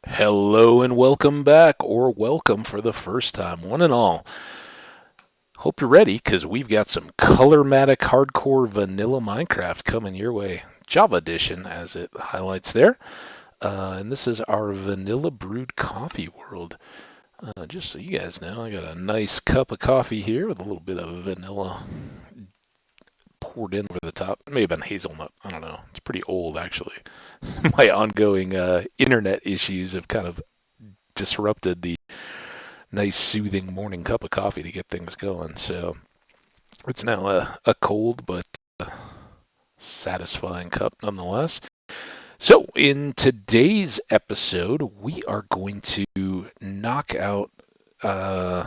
Hello and welcome back, or welcome for the first time, one and all. Hope you're ready, because we've got some Colormatic Hardcore Vanilla Minecraft coming your way. Java Edition, as it highlights there. And this is our Vanilla Brewed Coffee World. Just so you guys know, I got a nice cup of coffee here with a little bit of vanilla poured in over the top. It may have been hazelnut. I don't know. It's pretty old, actually. My ongoing internet issues have kind of disrupted the nice, soothing morning cup of coffee to get things going. So it's now a cold but satisfying cup nonetheless. So in today's episode, we are going to knock out uh,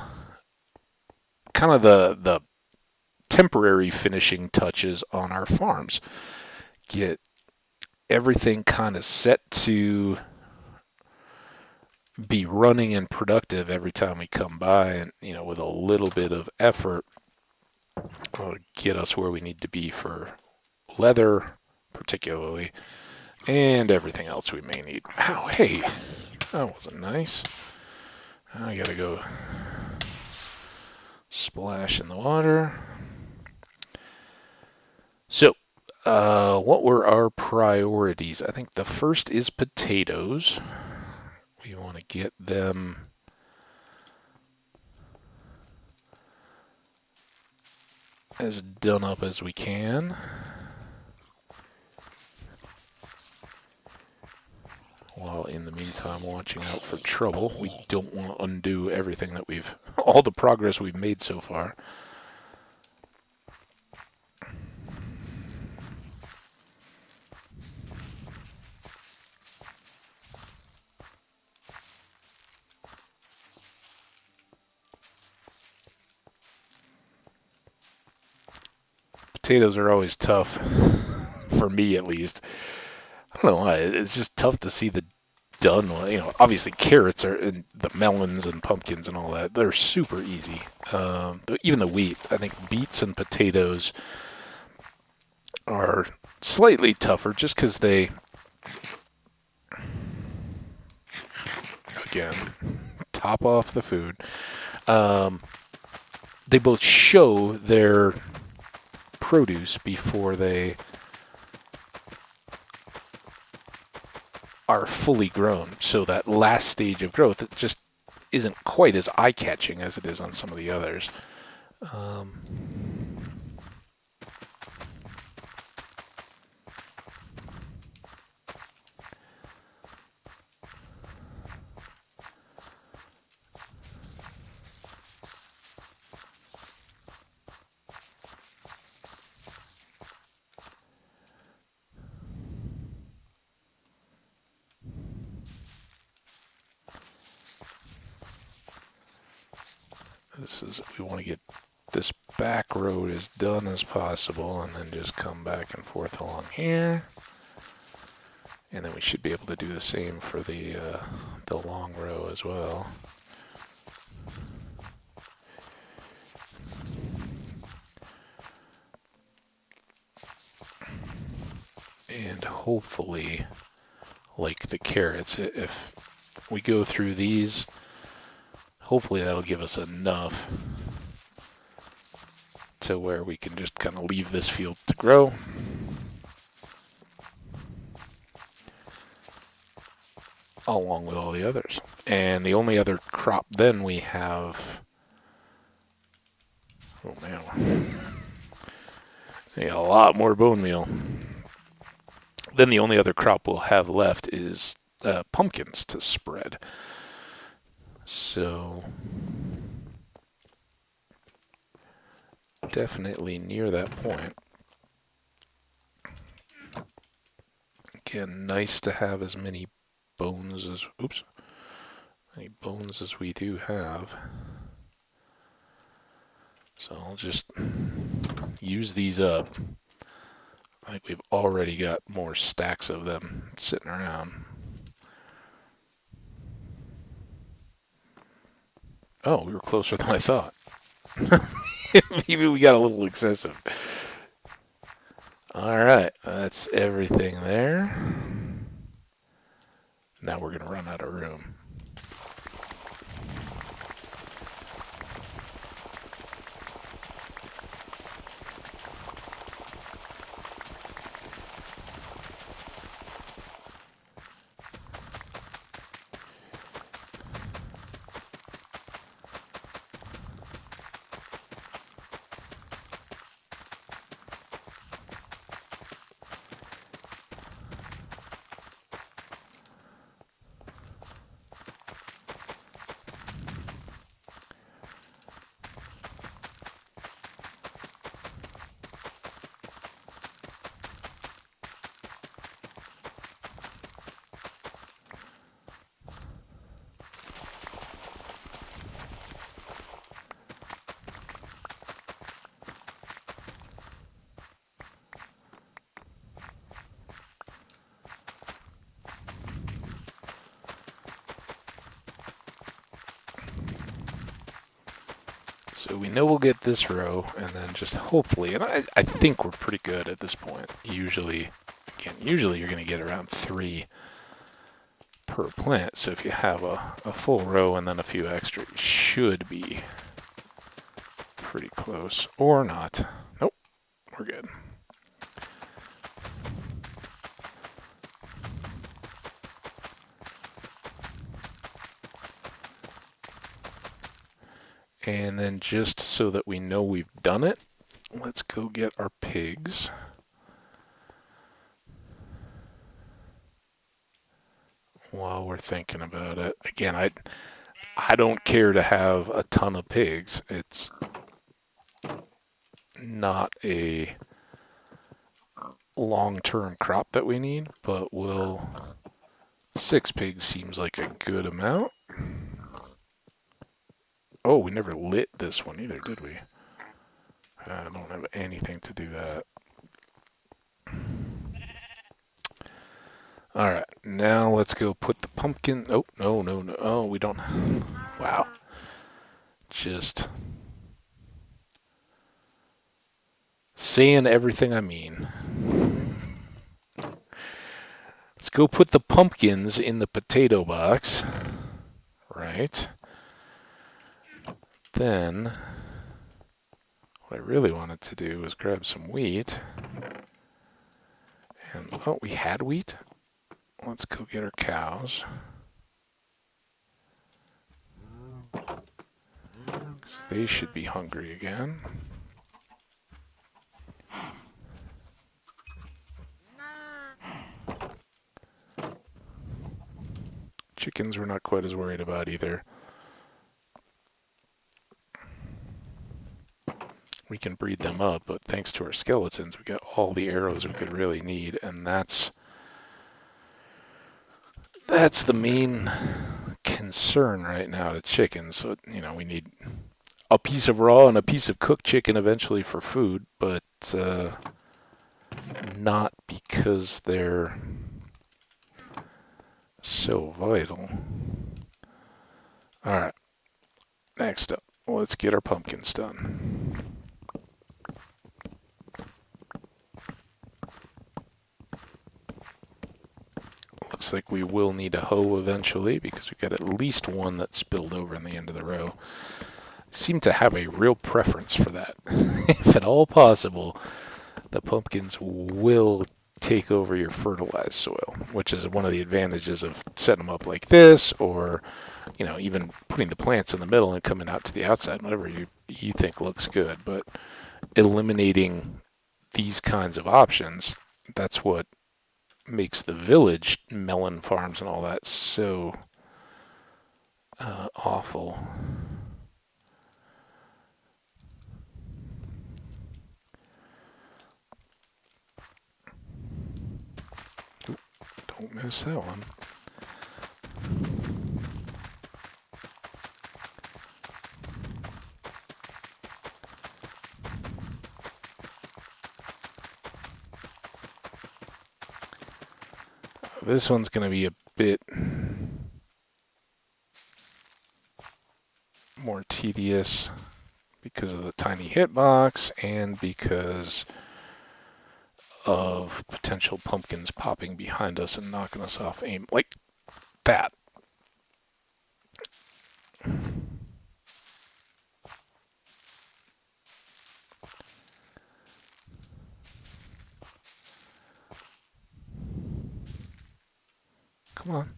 kind of the temporary finishing touches on our farms. Get everything kind of set to be running and productive every time we come by, and with a little bit of effort get us where we need to be for leather particularly, and everything else we may need. Ow, hey, that wasn't nice. I gotta go splash in the water. So what were our priorities? I think the first is potatoes. We want to get them as done up as we can. While in the meantime watching out for trouble. We don't want to undo everything that all the progress we've made so far. Potatoes are always tough, for me at least. I don't know why. It's just tough to see the done. Obviously carrots are, and the melons and pumpkins and all that. They're super easy. Even the wheat. I think beets and potatoes are slightly tougher, just because they, again, top off the food. Um, they both show their produce before they are fully grown. So that last stage of growth, it just isn't quite as eye-catching as it is on some of the others. Um, we want to get this back road as done as possible, and then just come back and forth along here. And then we should be able to do the same for the long row as well. And hopefully, like the carrots, if we go through these, hopefully that'll give us enough to where we can just kind of leave this field to grow. Along with all the others. And the only other crop then we have... Oh, man. A lot more bone meal. Then the only other crop we'll have left is pumpkins to spread. So... definitely near that point. Again, nice to have as many bones as we do have. So I'll just use these up. I think we've already got more stacks of them sitting around. Oh, we were closer than I thought. Maybe we got a little excessive. All right, that's everything there. Now we're going to run out of room. So we know we'll get this row, and then just hopefully, and I think we're pretty good at this point. Usually you're going to get around 3 per plant. So if you have a full row and then a few extra, you should be pretty close. Or not. Nope, we're good. And then just so that we know we've done it, let's go get our pigs. While we're thinking about it. Again, I don't care to have a ton of pigs. It's not a long-term crop that we need, but 6 pigs seems like a good amount. Oh, we never lit this one either, did we? I don't have anything to do that. Alright, now let's go put the pumpkin... Oh, no. Oh, we don't... Wow. Just... saying everything I mean. Let's go put the pumpkins in the potato box. Right. Then, what I really wanted to do was grab some wheat. And, oh, we had wheat? Let's go get our cows. Because they should be hungry again. Chickens we're not quite as worried about either. We can breed them up, but thanks to our skeletons, we got all the arrows we could really need, and that's the main concern right now to chickens. So, we need a piece of raw and a piece of cooked chicken eventually for food, but not because they're so vital. Alright, next up, let's get our pumpkins done. Looks like we will need a hoe eventually because we got at least one that spilled over in the end of the row. Seem to have a real preference for that. If at all possible, the pumpkins will take over your fertilized soil, which is one of the advantages of setting them up like this, or even putting the plants in the middle and coming out to the outside, whatever you think looks good. But eliminating these kinds of options, that's what makes the village melon farms and all that so awful. Ooh, don't miss that one. This one's going to be a bit more tedious because of the tiny hitbox and because of potential pumpkins popping behind us and knocking us off aim. Like, that. Come on.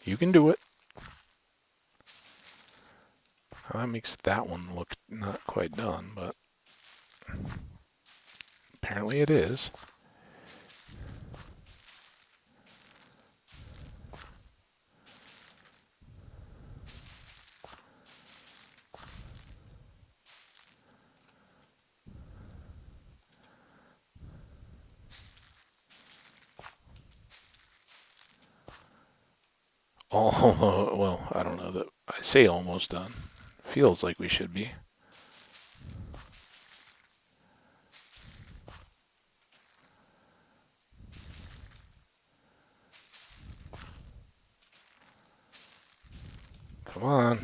You can do it. That makes that one look not quite done, but apparently it is. Oh, well, I don't know that I say almost done. Feels like we should be. Come on.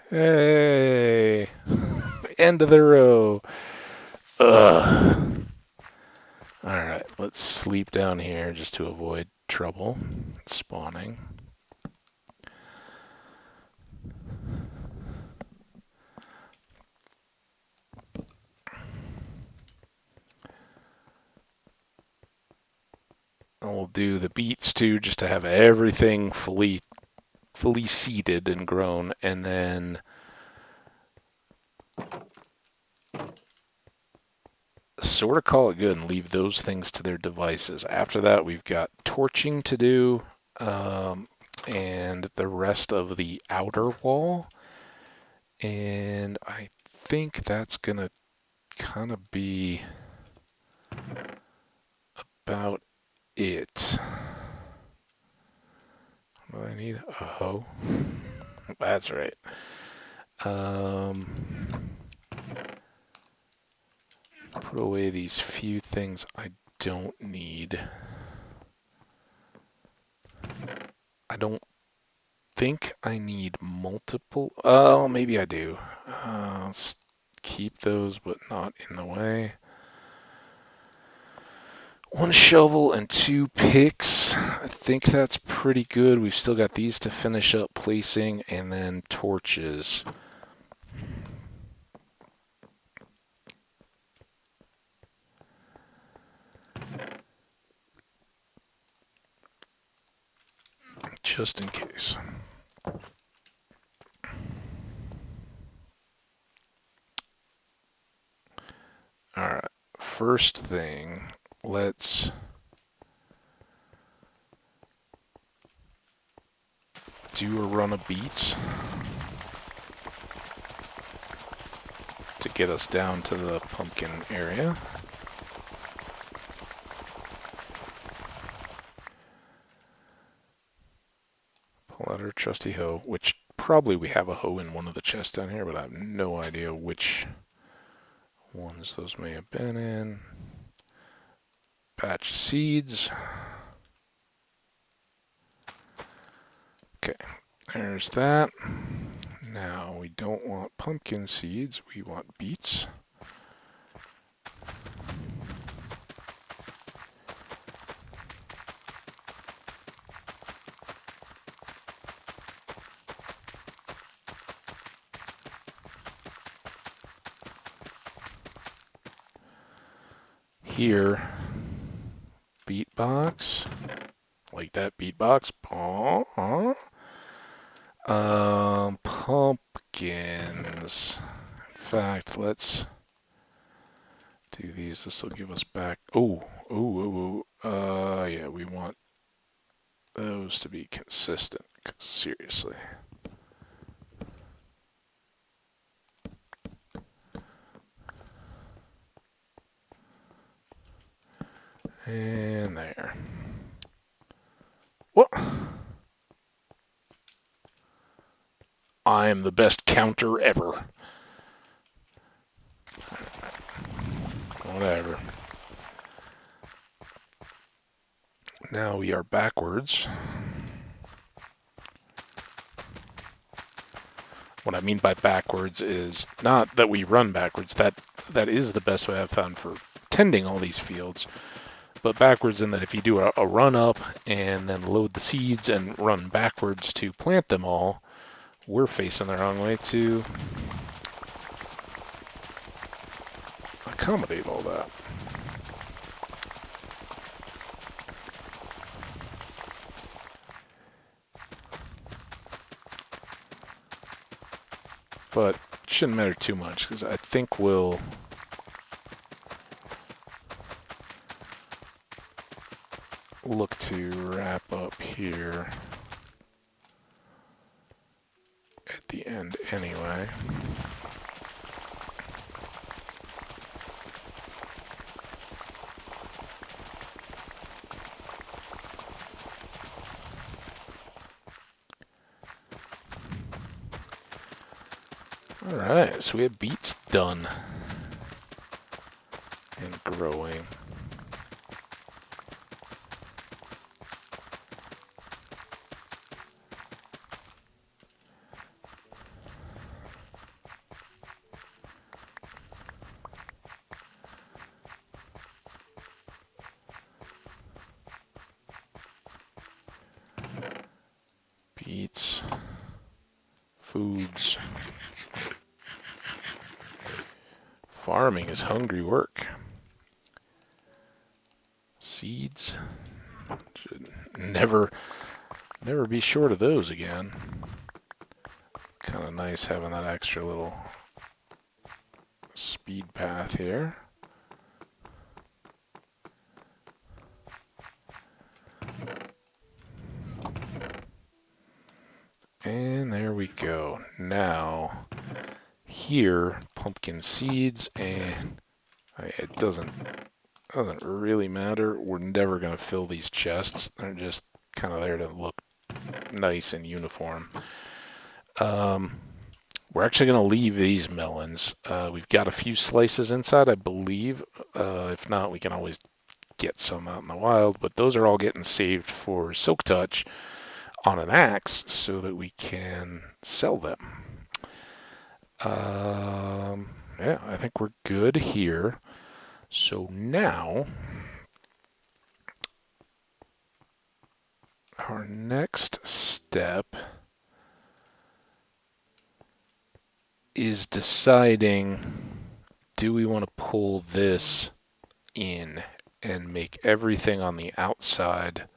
Hey. End of the row. Ugh. Alright, let's sleep down here just to avoid trouble spawning. And we'll do the beets too, just to have everything fully seeded and grown, and then sort of call it good and leave those things to their devices. After that, we've got torching to do, and the rest of the outer wall. And I think that's going to kind of be about it. Do I need a hoe? That's right. Put away these few things I don't need. I don't think I need multiple. Oh, maybe I do. Let's keep those, but not in the way. 1 shovel and 2 picks. I think that's pretty good. We've still got these to finish up placing, and then torches. Just in case. Alright, first thing, let's do a run of beets to get us down to the pumpkin area. Pull out our trusty hoe, which probably we have a hoe in one of the chests down here, but I have no idea which ones those may have been in. Batch seeds. Okay, there's that. Now we don't want pumpkin seeds, we want beets. Here, beet box, like that beatbox. Pumpkins. In fact, let's do these. This will give us back. Yeah, we want those to be consistent. Seriously. And there. What? I am the best counter ever. Whatever. Now we are backwards. What I mean by backwards is not that we run backwards. That is the best way I've found for tending all these fields. But backwards in that if you do a run up and then load the seeds and run backwards to plant them all, we're facing the wrong way to accommodate all that. But it shouldn't matter too much because I think we'll look to wrap up here at the end anyway. Alright, so we have beets done and growing. Beets, foods. Farming is hungry work. Seeds. Should never be short of those again. Kind of nice having that extra little speed path here. And there we go. Now, here, pumpkin seeds, and it doesn't really matter. We're never going to fill these chests. They're just kind of there to look nice and uniform. We're actually going to leave these melons. We've got a few slices inside, I believe. If not, we can always get some out in the wild, but those are all getting saved for Silk Touch on an axe so that we can sell them. Yeah, I think we're good here. So now, our next step is deciding, do we want to pull this in and make everything on the outside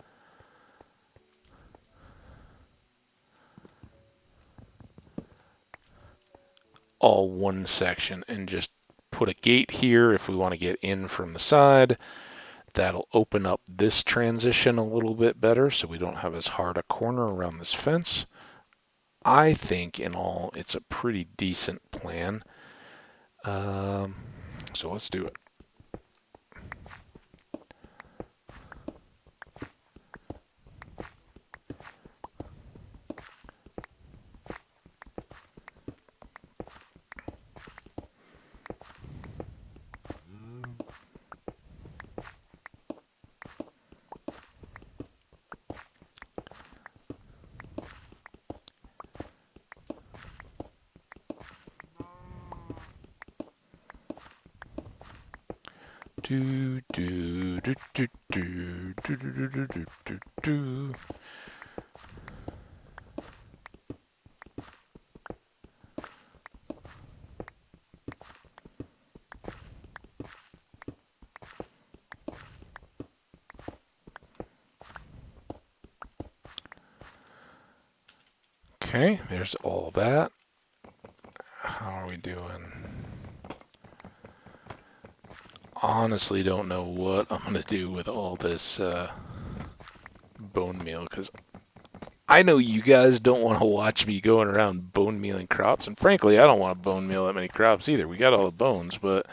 all one section and just put a gate here if we want to get in from the side. That'll open up this transition a little bit better so we don't have as hard a corner around this fence. I think in all it's a pretty decent plan. So let's do it. Do do do do do do do do do do do. Okay, there's all that. How are we doing? Honestly don't know what I'm going to do with all this bone meal, because I know you guys don't want to watch me going around bone mealing crops, and frankly, I don't want to bone meal that many crops either. We got all the bones, but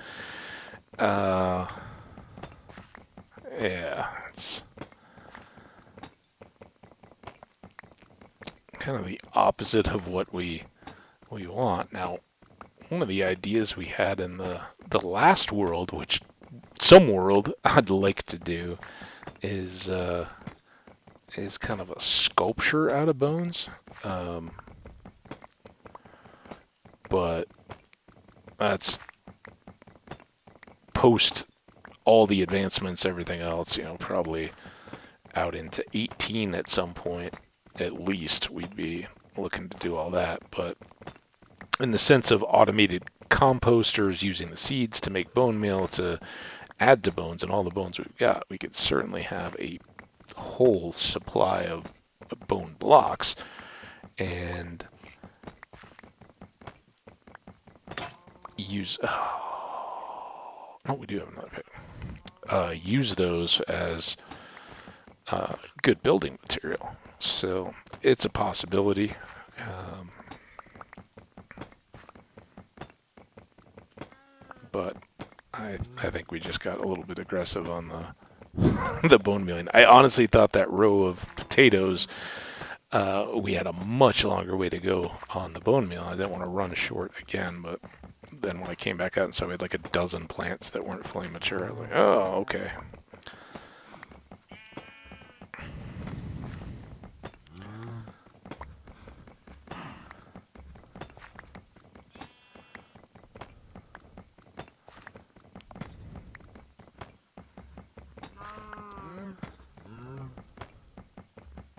Yeah, it's kind of the opposite of what we want. Now, one of the ideas we had in the last world, which some world I'd like to do, is kind of a sculpture out of bones. Um, but that's post all the advancements, everything else, probably out into 18 at some point, at least, we'd be looking to do all that. But in the sense of automated composters using the seeds to make bone meal to add to bones and all the bones we've got, we could certainly have a whole supply of bone blocks and use. Oh, we do have another pick. Use those as good building material. So it's a possibility. But I think we just got a little bit aggressive on the bone mealing. I honestly thought that row of potatoes, we had a much longer way to go on the bone meal. I didn't want to run short again, but then when I came back out and saw we had like a dozen plants that weren't fully mature, I was like, oh, okay.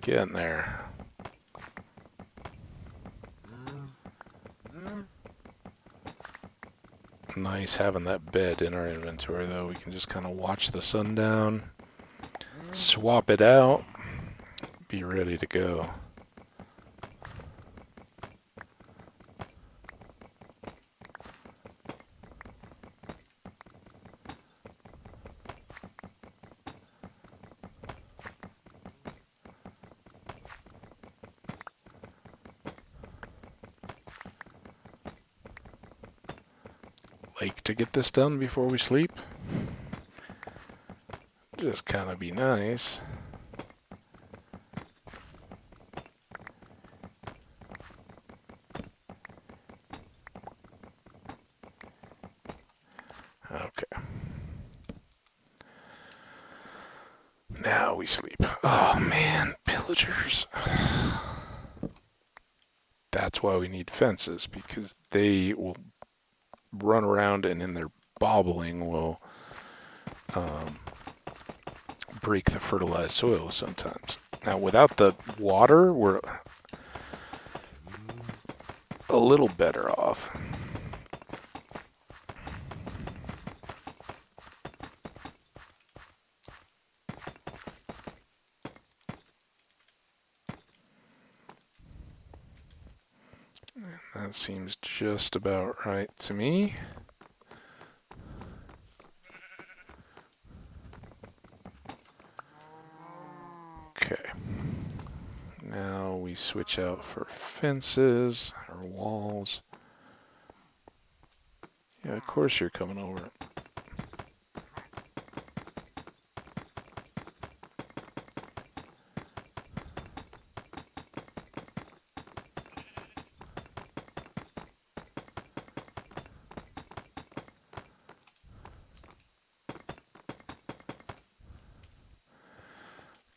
Get in there. Nice having that bed in our inventory, though. We can just kind of watch the sundown, swap it out, be ready to go. Like to get this done before we sleep. Just kind of be nice. Okay. Now we sleep. Oh man, pillagers. That's why we need fences, because they will run around and in their bobbling will break the fertilized soil sometimes. Now, without the water, we're a little better off. That seems just about right to me. Okay. Now we switch out for fences or walls. Yeah, of course you're coming over.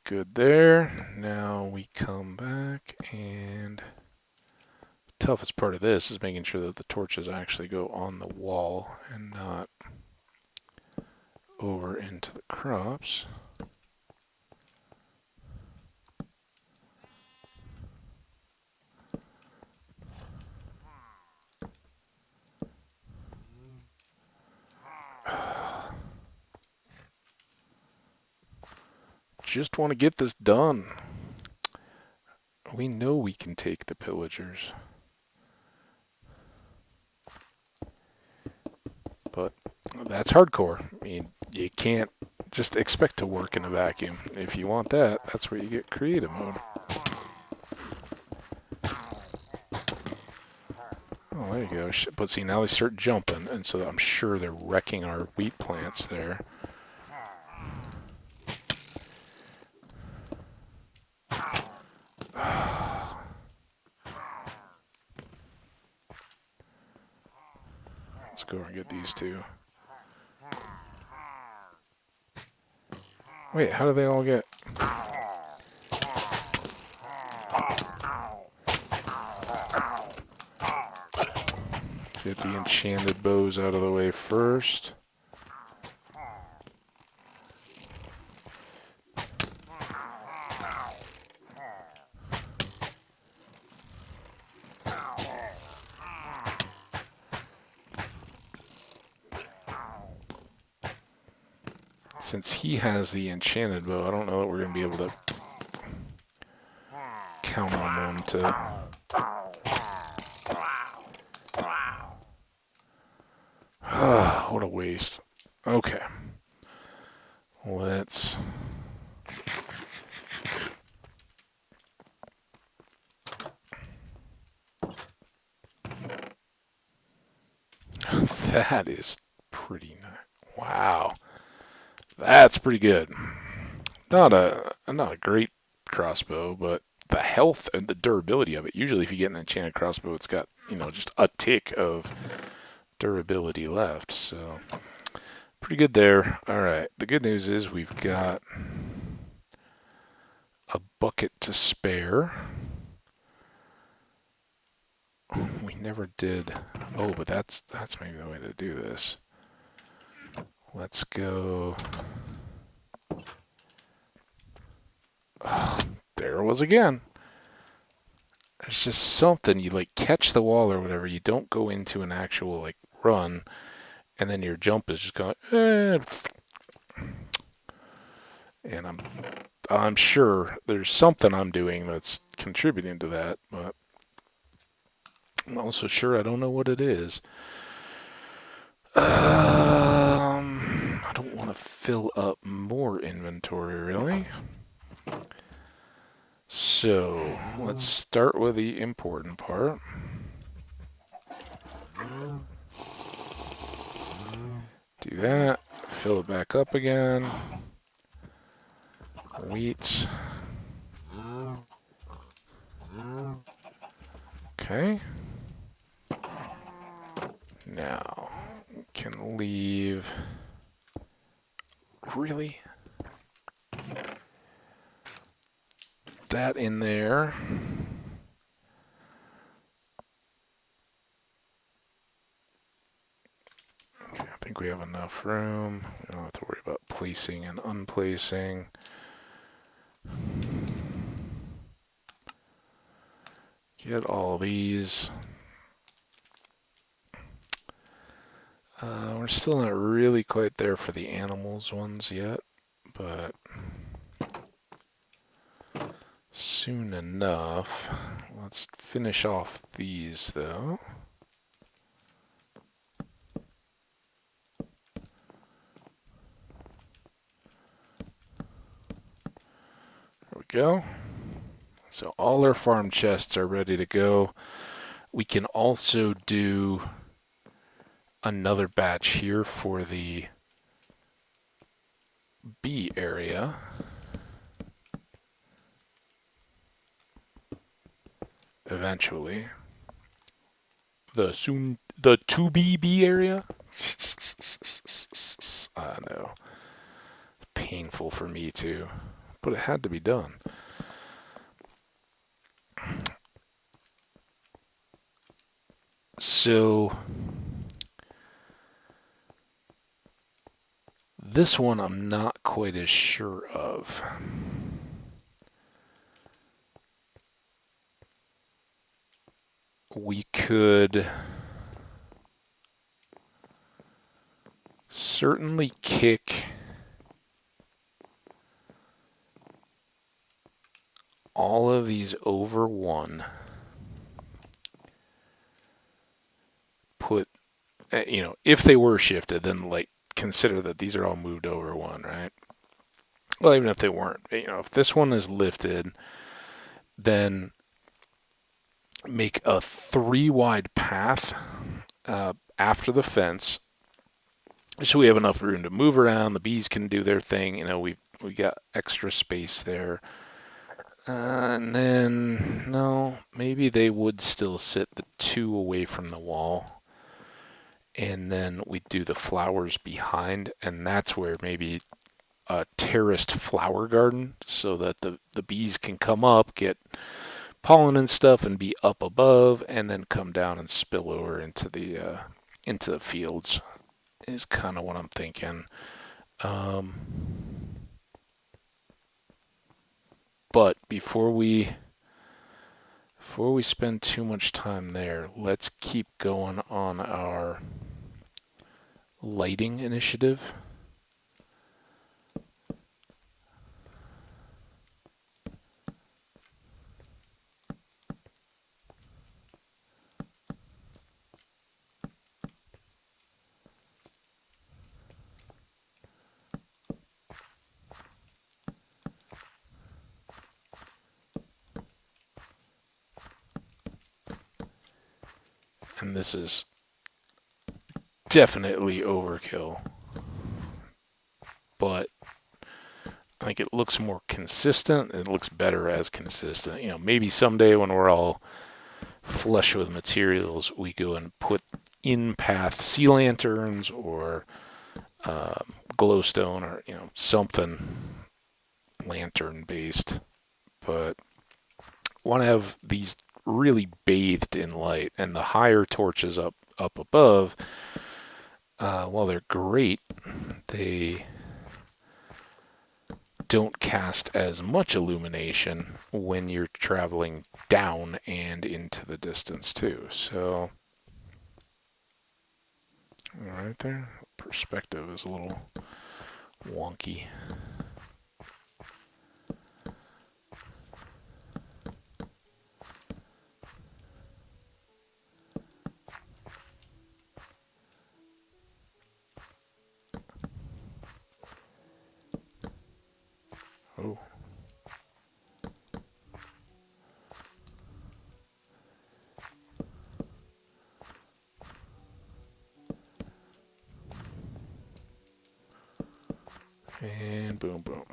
Good there. Now we come back, and the toughest part of this is making sure that the torches actually go on the wall and not over into the crops. Just want to get this done. We know we can take the pillagers. But that's hardcore. I mean, you can't just expect to work in a vacuum. If you want that, that's where you get creative mode. Oh, there you go. But see, now they start jumping, and so I'm sure they're wrecking our wheat plants there. Let's go over and get these two. Wait, how do they all get... Get the enchanted bows out of the way first. Since he has the enchanted bow, I don't know that we're going to be able to count on them to... What a waste. Okay. Let's... That is pretty nice. Wow. That's pretty good. Not a great crossbow, but the health and the durability of it. Usually if you get an enchanted crossbow, it's got, just a tick of durability left. So pretty good there. All right. The good news is we've got a bucket to spare. We never did. Oh, but that's maybe the way to do this. Let's go. Oh, there it was again. There's just something, you catch the wall or whatever, you don't go into an actual run, and then your jump is just going, and I'm sure there's something I'm doing that's contributing to that, but I'm also sure I don't know what it is. I don't want to fill up more inventory, really. So, let's start with the important part. Do that. Fill it back up again. Wheat. Okay. Now, we can leave... Really? That in there. Okay, I think we have enough room. We don't have to worry about placing and unplacing. Get all these. We're still not really quite there for the animals ones yet, but soon enough. Let's finish off these, though. There we go. So all our farm chests are ready to go. We can also do another batch here for the bee area. Eventually. The to-be bee area? I know. Painful for me too. But it had to be done. So this one I'm not quite as sure of. We could certainly kick all of these over one. Put, if they were shifted, then consider that these are all moved over one, right? Well, even if they weren't, if this one is lifted, then make a 3-wide path after the fence, so we have enough room to move around. The bees can do their thing. We got extra space there. And then, no, maybe they would still sit the 2 away from the wall. and then we do the flowers behind, and that's where maybe a terraced flower garden so that the bees can come up, get pollen and stuff, and be up above, and then come down and spill over into the fields is kind of what I'm thinking. Um, but before we spend too much time there, let's keep going on our lighting initiative. And this is definitely overkill, but I think it looks more consistent. It looks better as consistent. Maybe someday when we're all flush with materials, we go and put in path sea lanterns or glowstone or something lantern based. But want to have these really bathed in light, and the higher torches up above, while they're great, they don't cast as much illumination when you're traveling down and into the distance too. So, right there, perspective is a little wonky. Oh. And boom, boom.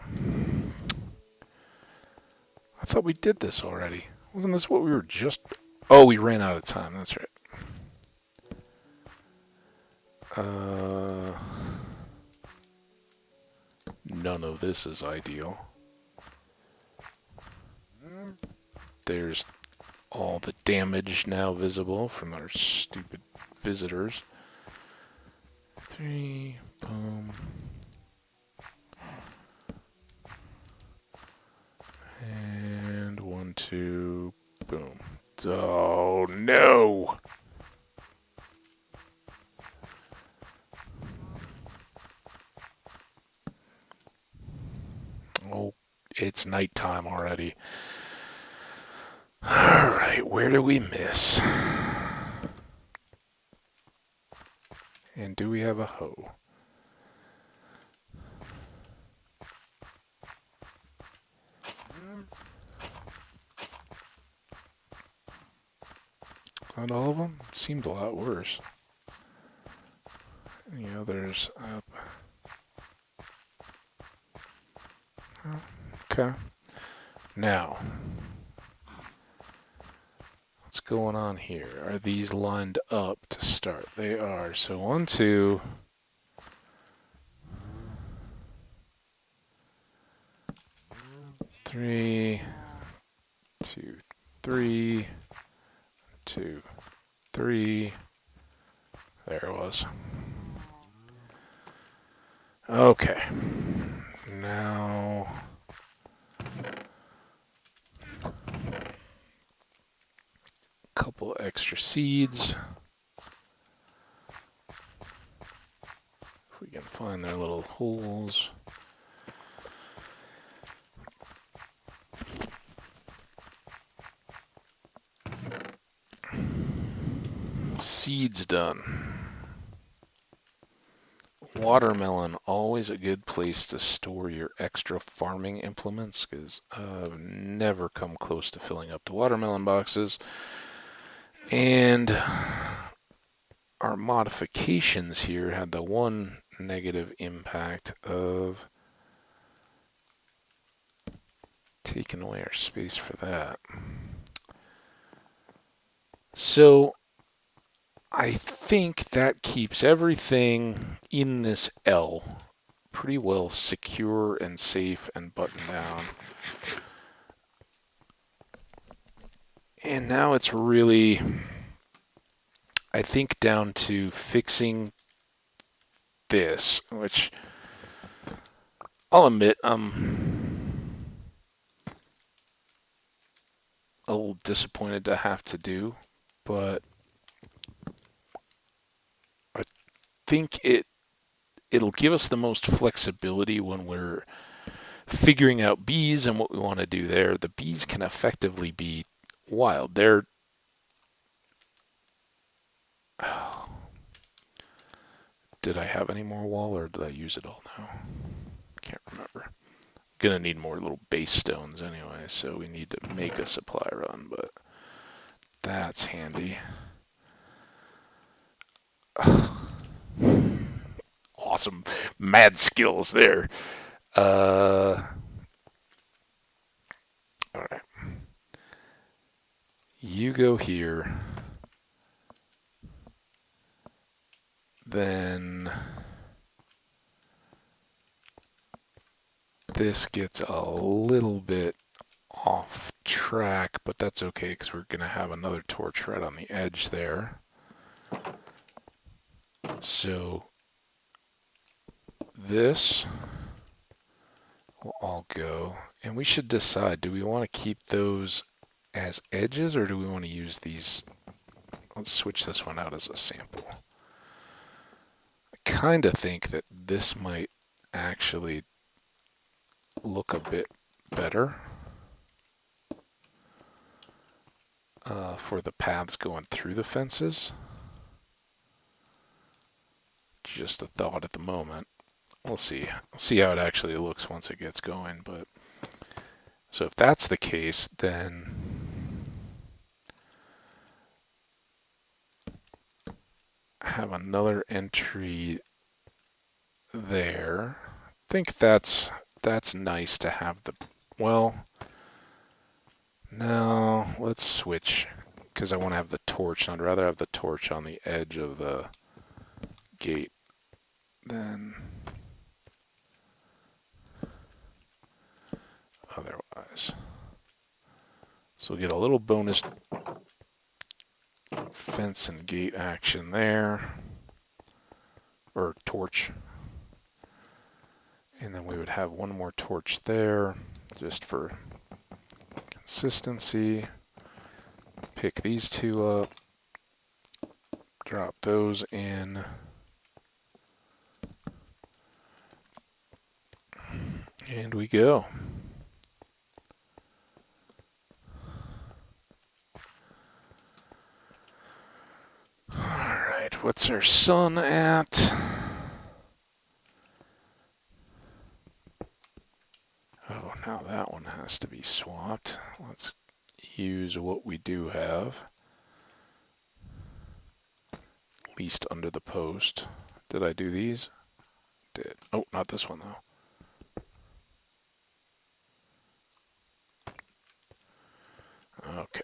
I thought we did this already. Wasn't this what we were just... Oh, we ran out of time. That's right. None of this is ideal. There's all the damage now visible from our stupid visitors. 3, boom. And 1, 2, boom. Oh, no! Oh, it's nighttime already. Alright, where do we miss? And do we have a hoe? Not all of them? Seemed a lot worse. The others up. Oh, okay. Now, what's going on here? Are these lined up to start? They are. So 1, 2. 3, 2, 3, 2, 3. There it was. Okay. Now, a couple extra seeds. If we can find their little holes. Seeds done. Watermelon, always a good place to store your extra farming implements, because I've never come close to filling up the watermelon boxes. And our modifications here had the one negative impact of taking away our space for that. So I think that keeps everything in this L pretty well secure and safe and buttoned down. And now it's really, I think, down to fixing this, which I'll admit I'm a little disappointed to have to do, but I think it'll give us the most flexibility when we're figuring out bees and what we want to do there. The bees can effectively be wild. They're Did I have any more wall or did I use it all now? Can't remember. Gonna need more little base stones anyway, so we need to make a supply run, but that's handy. Awesome. Mad skills there. Alright. You go here. Then this gets a little bit off track, but that's okay because we're going to have another torch right on the edge there. So this will all go, and we should decide, do we want to keep those as edges or do we want to use these? Let's switch this one out as a sample. I kind of think that this might actually look a bit better for the paths going through the fences. Just a thought at the moment. We'll see. We'll see how it actually looks once it gets going. But so if that's the case, then have another entry there. I think that's nice to have the, well, no, let's switch because I want to have the torch. I'd rather have the torch on the edge of the gate than otherwise. So we'll get a little bonus fence and gate action there, or torch. And then we would have one more torch there just for consistency. Pick these two up, drop those in, and we go. Alright, what's our sun at? Oh, now that one has to be swapped. Let's use what we do have. At least under the post. Did I do these? Did. Oh, not this one though. Okay.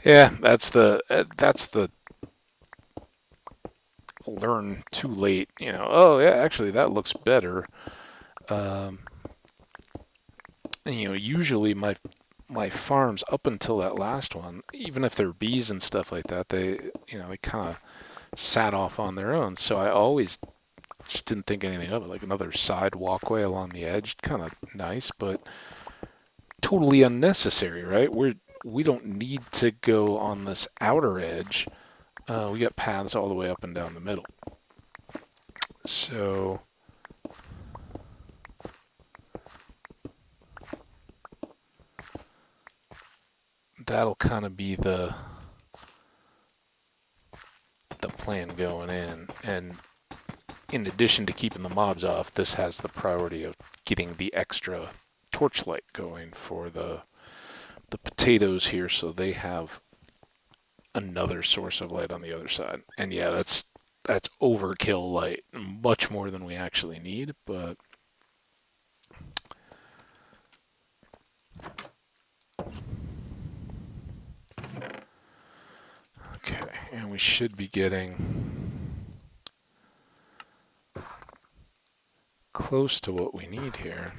Yeah, that's the learn too late. You know, oh yeah, actually that looks better. You know, usually my farms up until that last one, even if they're bees and stuff like that, they kind of sat off on their own. So I always just didn't think anything of it. Like another side walkway along the edge, kind of nice, but totally unnecessary, right? We don't need to go on this outer edge. We got paths all the way up and down the middle. So that'll kind of be the plan going in. And in addition to keeping the mobs off, this has the priority of getting the extra torchlight going for the potatoes here, so they have another source of light on the other side. And yeah, that's overkill light, much more than we actually need, but And we should be getting close to what we need here.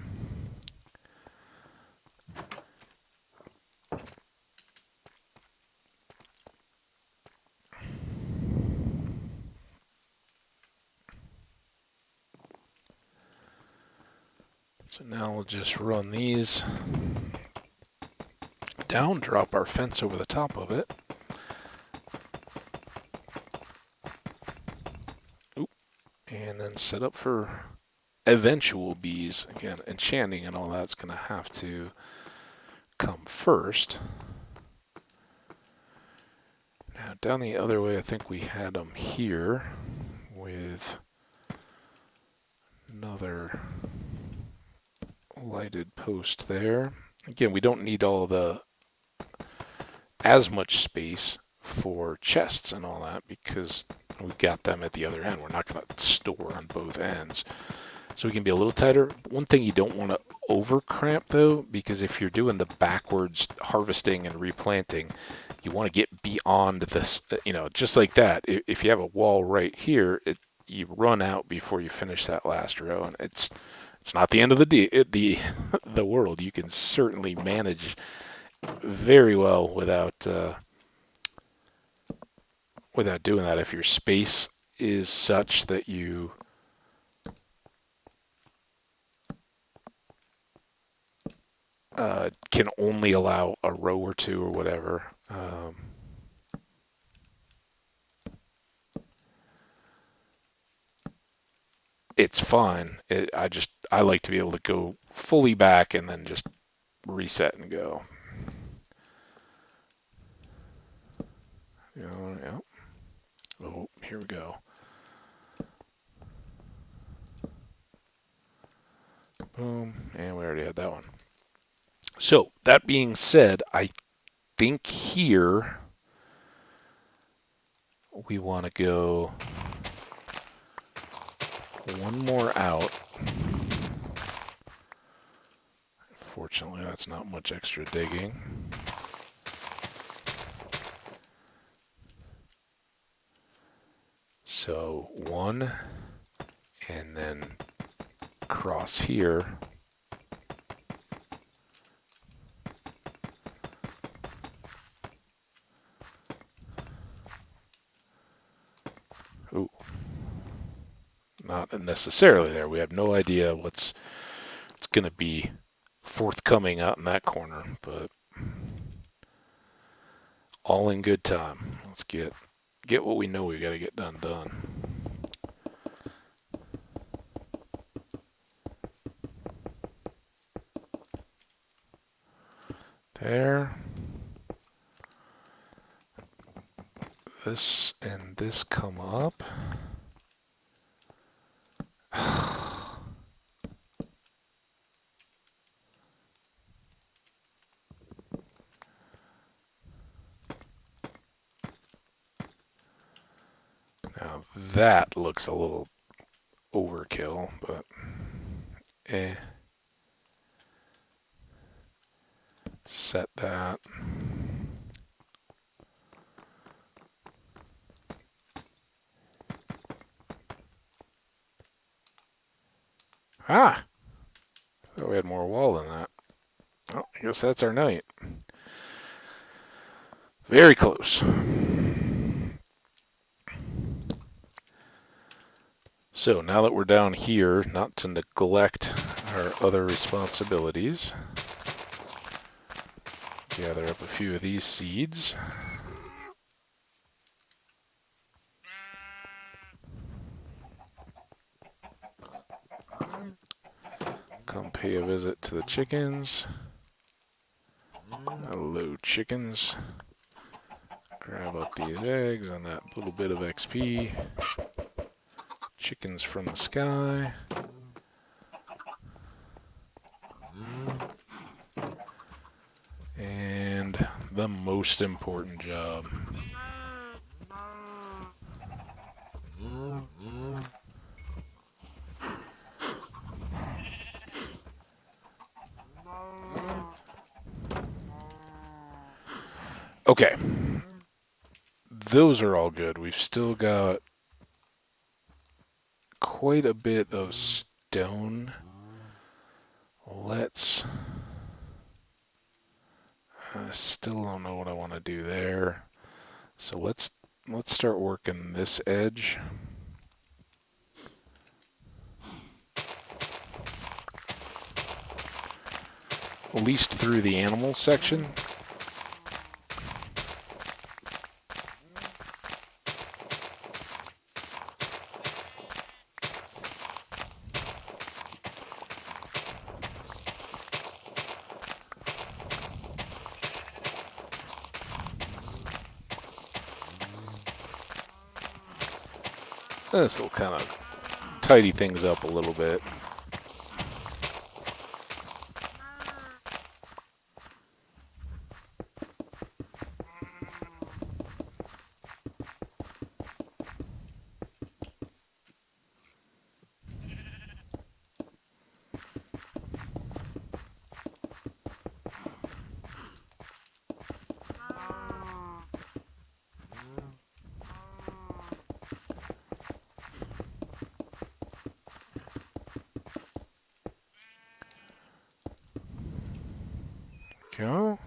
So now we'll just run these down, drop our fence over the top of it. Oop. And then set up for eventual bees. Again, enchanting and all that's going to have to come first. Now down the other way, I think we had them here with another lighted post there. Again, we don't need as much space for chests and all that because we got them at the other end. We're not going to store on both ends. So we can be a little tighter. One thing you don't want to over cramp though, because if you're doing the backwards harvesting and replanting, you want to get beyond this, just like that. If you have a wall right here, you run out before you finish that last row, and it's not the end of the world. You can certainly manage very well without doing that. If your space is such that you can only allow a row or two or whatever. It's fine. I like to be able to go fully back and then just reset and go. Yeah. Oh, here we go. Boom, and we already had that one. So, that being said, I think here we want to go one more out. Fortunately, that's not much extra digging. So, one, and then cross here. Ooh. Not necessarily there. We have no idea what's going to be forthcoming out in that corner, but all in good time. Let's get what we know we got to get done. There. This and this come up. Now that looks a little overkill, but set that. Ah! Thought we had more wall than that. Oh, I guess that's our night. Very close. So now that we're down here, not to neglect our other responsibilities, gather up a few of these seeds. Come pay a visit to the chickens. Hello, chickens. Grab up these eggs and that little bit of XP. Chickens from the sky. And the most important job. Okay. those are all good. We've still got quite a bit of stone. Let's... I still don't know what I want to do there. So let's start working this edge. At least through the animal section. This will kind of tidy things up a little bit. Go.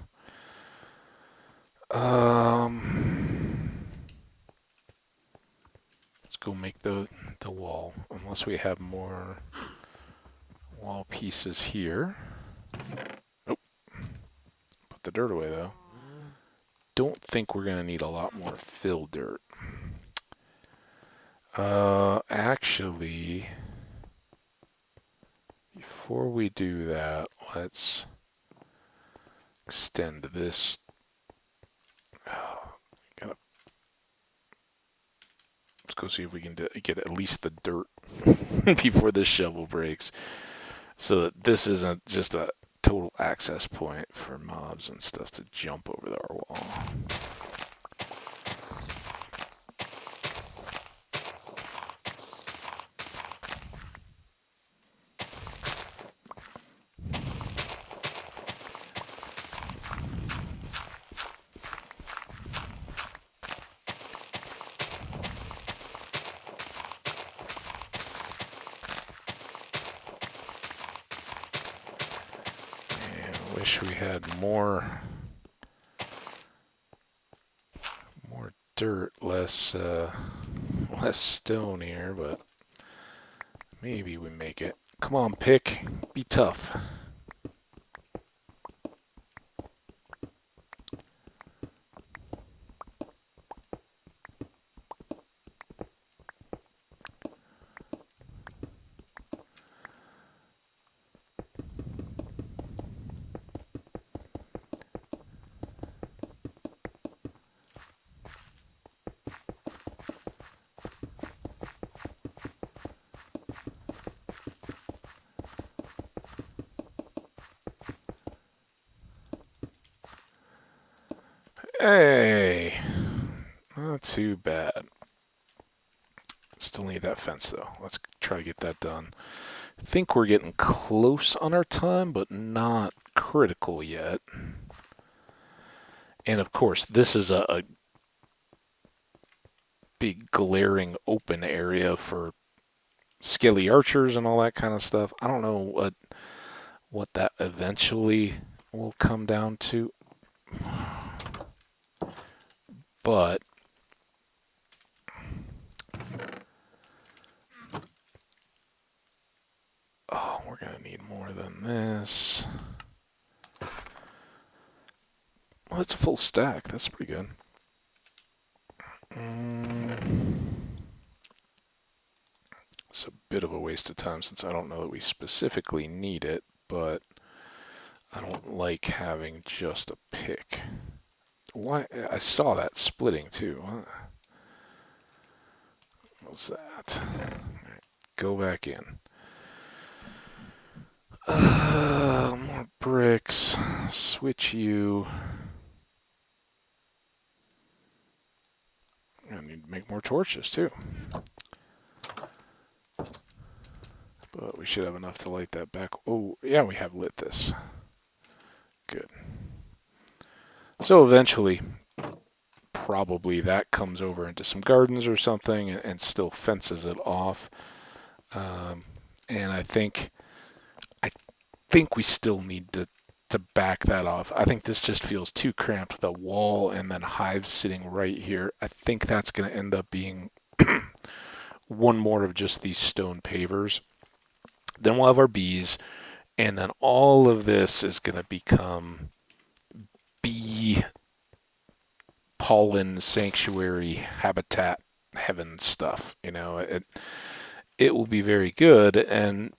Let's go make the wall, unless we have more wall pieces here. Oh, put the dirt away though. Don't think we're gonna need a lot more fill dirt. Actually, before we do that, let's extend this. Let's go see if we can get at least the dirt before this shovel breaks, so that this isn't just a total access point for mobs and stuff to jump over our wall. Wish we had more dirt, less stone here, but maybe we make it. Come on, pick, be tough. Hey, not too bad. Still need that fence though. Let's try to get that done. I think we're getting close on our time, but not critical yet. And of course, this is a big glaring open area for skelly archers and all that kind of stuff. I don't know what that eventually will come down to. But oh, we're gonna need more than this. Well, that's a full stack. That's pretty good. It's a bit of a waste of time since I don't know that we specifically need it, but I don't like having just a pick. Why? I saw that splitting too. What was that? Right, go back in. More bricks. Switch you. I need to make more torches too. But we should have enough to light that back. Oh, yeah, we have lit this. Good. So eventually, probably that comes over into some gardens or something and still fences it off. And I think we still need to back that off. I think this just feels too cramped with a wall and then hives sitting right here. I think that's going to end up being one more of just these stone pavers. Then we'll have our bees, and then all of this is going to become bee pollen sanctuary habitat heaven stuff. It will be very good, and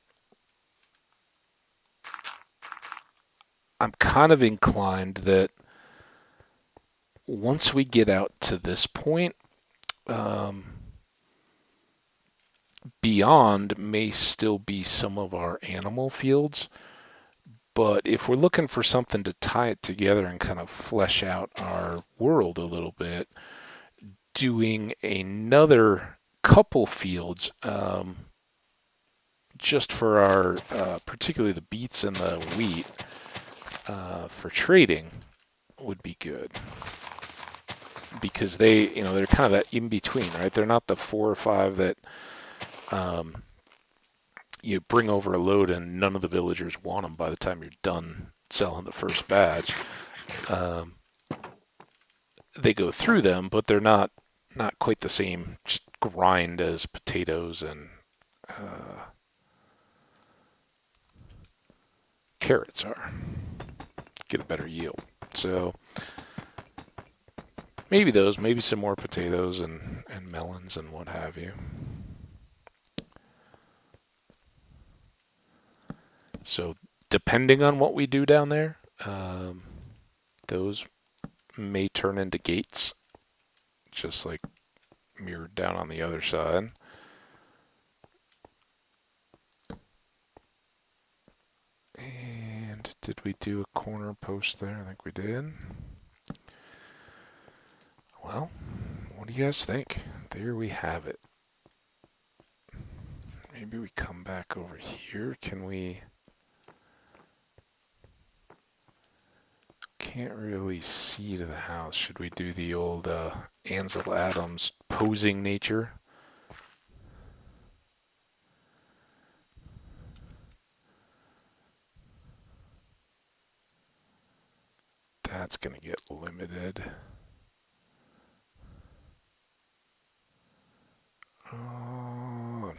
I'm kind of inclined that once we get out to this point, beyond may still be some of our animal fields. But if we're looking for something to tie it together and kind of flesh out our world a little bit, doing another couple fields just for our, particularly the beets and the wheat, for trading would be good. Because they're kind of that in between, right? They're not the 4 or 5 that you bring over a load and none of the villagers want them by the time you're done selling the first batch. They go through them, but they're not quite the same grind as potatoes and carrots are. Get a better yield. So maybe some more potatoes and melons and what have you. So depending on what we do down there, those may turn into gates, just like mirrored down on the other side. And did we do a corner post there? I think we did. Well, what do you guys think? There we have it. Maybe we come back over here. Can't really see to the house. Should we do the old Ansel Adams posing nature? That's gonna get limited. I'm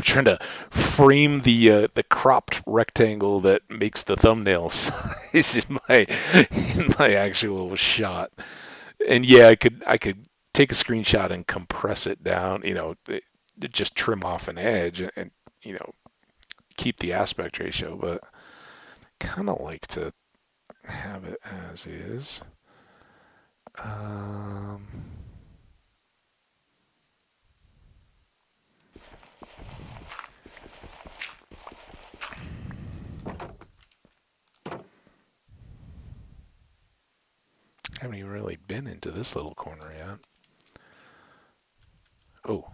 trying to frame the cropped rectangle that makes the thumbnail size in my actual shot. And yeah, I could take a screenshot and compress it down. Just trim off an edge and keep the aspect ratio, but kind of like to have it as is. Haven't even really been into this little corner yet. Oh.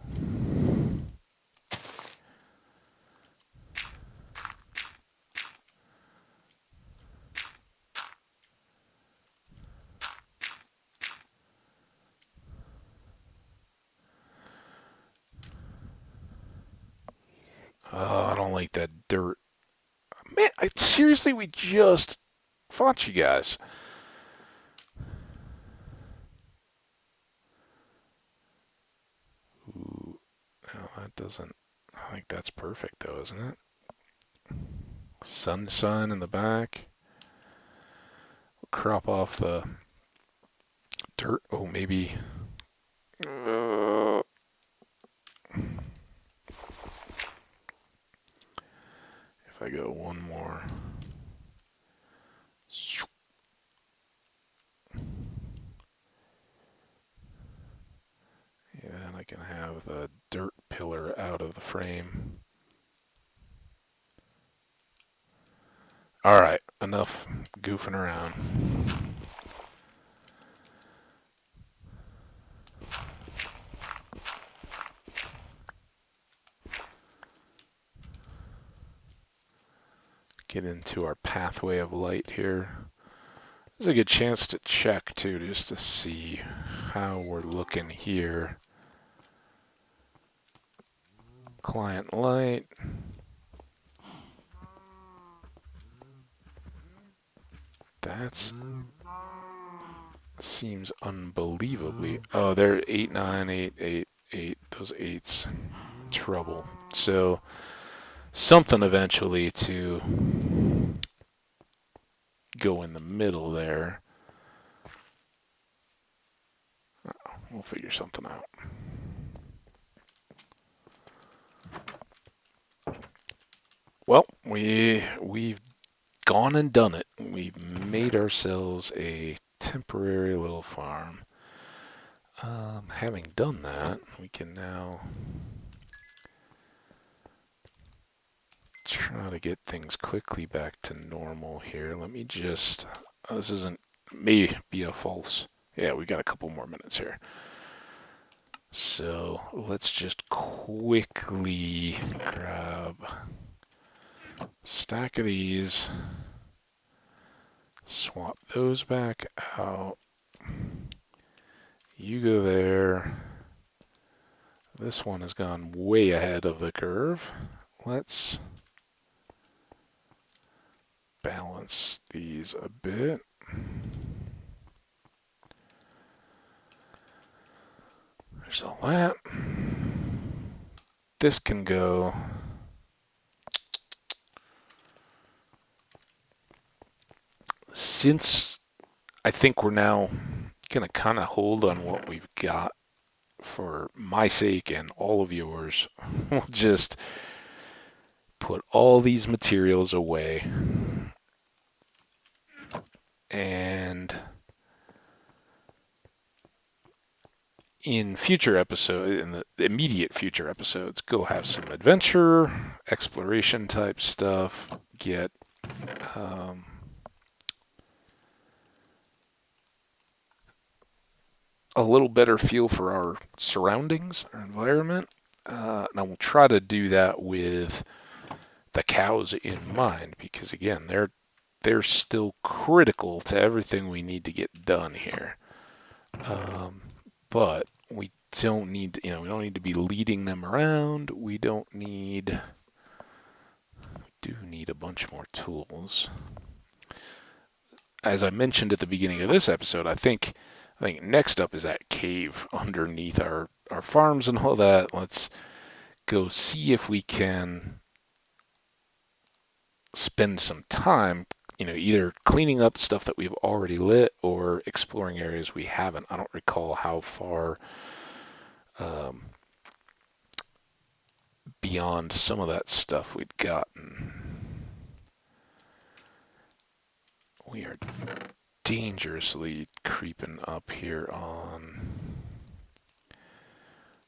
Oh, I don't like that dirt. Man, seriously, we just fought you guys. Ooh, no, that doesn't. I think that's perfect, though, isn't it? Sun in the back. We'll crop off the dirt. Oh, maybe. If I go one more. Yeah, and I can have the dirt pillar out of the frame. Alright, enough goofing around. Get into our pathway of light here. is a good chance to check too, just to see how we're looking here. Client light. That's seems unbelievably. Oh, they're 8, 9, 8, 8, 8. Those 8s. Trouble. So something eventually to go in the middle there. We'll figure something out. Well, we've gone and done it. We've made ourselves a temporary little farm. Having done that, we can now try to get things quickly back to normal here. Let me just, this isn't, may be a false, yeah, we got a couple more minutes here. So let's just quickly grab a stack of these, swap those back out. You go there. This one has gone way ahead of the curve. Let's balance these a bit. There's all that. This can go. Since I think we're now going to kind of hold on what we've got for my sake and all of yours, we'll just put all these materials away. And in future episodes, in the immediate future episodes, go have some adventure, exploration type stuff, get a little better feel for our surroundings, our environment. And I will try to do that with the cows in mind, because again, they're still critical to everything we need to get done here. But we don't need to, we don't need to be leading them around. We do need a bunch more tools. As I mentioned at the beginning of this episode, I think next up is that cave underneath our farms and all that. Let's go see if we can spend some time, either cleaning up stuff that we've already lit or exploring areas we haven't. I don't recall how far beyond some of that stuff we'd gotten. We are dangerously creeping up here on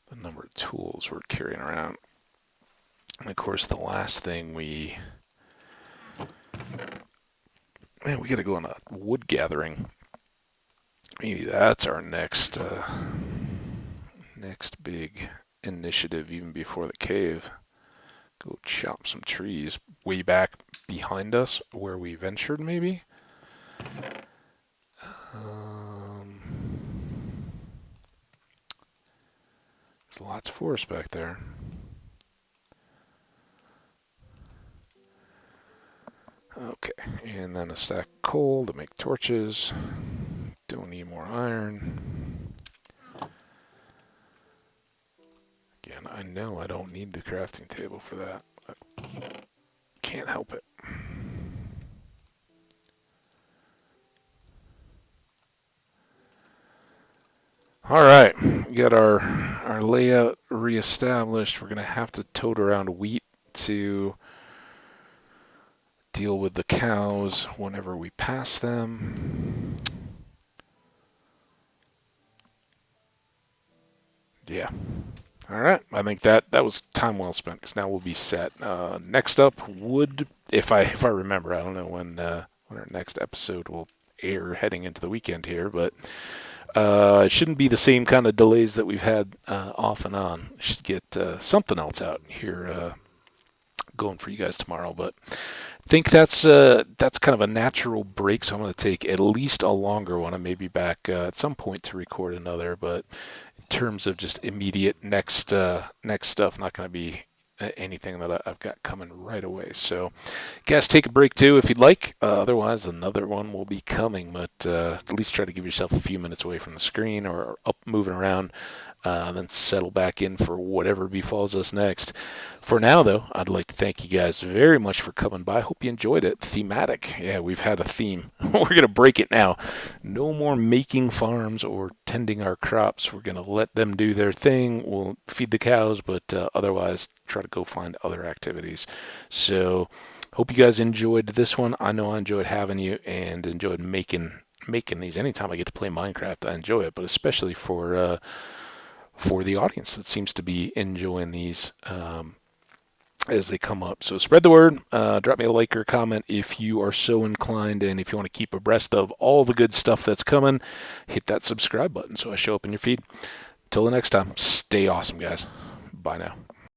the number of tools we're carrying around. And of course, the last thing we got to go on a wood gathering. Maybe that's our next big initiative, even before the cave. Go chop some trees way back behind us where we ventured, maybe. There's lots of forest back there. Okay, and then a stack of coal to make torches. Don't need more iron. Again, I know I don't need the crafting table for that, but can't help it. All right, we got our layout reestablished. We're going to have to tote around wheat to deal with the cows whenever we pass them. Yeah. All right. I think that was time well spent, because now we'll be set. Next up would, if I remember, I don't know when our next episode will air heading into the weekend here, but it shouldn't be the same kind of delays that we've had off and on. Should get something else out here going for you guys tomorrow. But think that's kind of a natural break, so I'm going to take at least a longer one. I may be back at some point to record another, but in terms of just immediate next stuff, not going to be anything that I've got coming right away. So, guys, take a break too if you'd like. Otherwise, another one will be coming, but at least try to give yourself a few minutes away from the screen or up moving around. Then settle back in for whatever befalls us next. For now, though, I'd like to thank you guys very much for coming by. Hope you enjoyed it. Thematic. Yeah, we've had a theme. We're going to break it now. No more making farms or tending our crops. We're going to let them do their thing. We'll feed the cows, but otherwise, try to go find other activities. So, hope you guys enjoyed this one. I know I enjoyed having you and enjoyed making these. Anytime I get to play Minecraft, I enjoy it, but especially for the audience that seems to be enjoying these as they come up. So spread the word. Drop me a like or a comment if you are so inclined, and if you want to keep abreast of all the good stuff that's coming, hit that subscribe button so I show up in your feed. Till the next time, stay awesome, guys. Bye now.